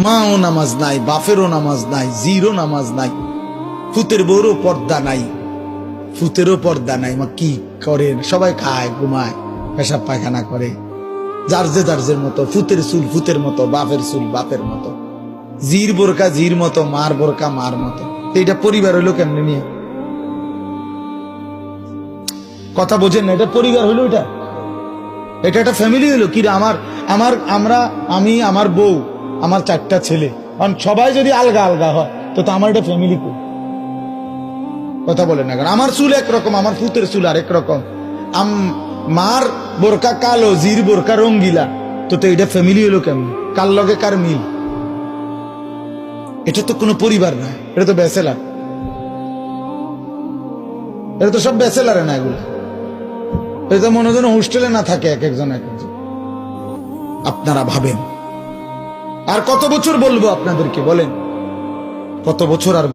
মাও নামাজ নাই, বাপেরও নামাজ নাই, জিরও নামাজ নাই, ফুতের বউরও পর্দা নাই, ফুতেরও পর্দা নাই। মা কি করেন? সবাই খায়, ঘুমায়, পেশাব পায়খানা করে, যার মতো। ফুতের চুল ফুতের মতো, বাপের চুল বাপের মতো, জির বোরকা জির মতো, মার বোরকা মার মতো। এটা পরিবার হইলো কেমনে নিয়ে? কথা বোঝেন না? এটা পরিবার হইলো? এটা একটা ফ্যামিলি হইলো কি? আমি, আমার বউ, আমার 4টা ছেলে, কারণ সবাই যদি আলগা আলগা হয় তো আমার এটা ফ্যামিলি কই? কথা বলেন না কেন? আমার চুল একরকম, আমার ফুতের চুল আরেক রকম, মার বোরকা কালো, জির বোরকা রঙ্গিলা, তো এটা ফ্যামিলি হলো কেমন? কার লগে কার মিল? এটা তো কোনো পরিবার না, এটা তো ব্যাচেলার। এটা তো সব ব্যাচেলারে না, এগুলো এটা তো মনে হয় হোস্টেলে না থাকে এক একজন। আপনারা ভাবেন আর কত বছর বলবো আপনাদেরকে? বলেন কত বছর আর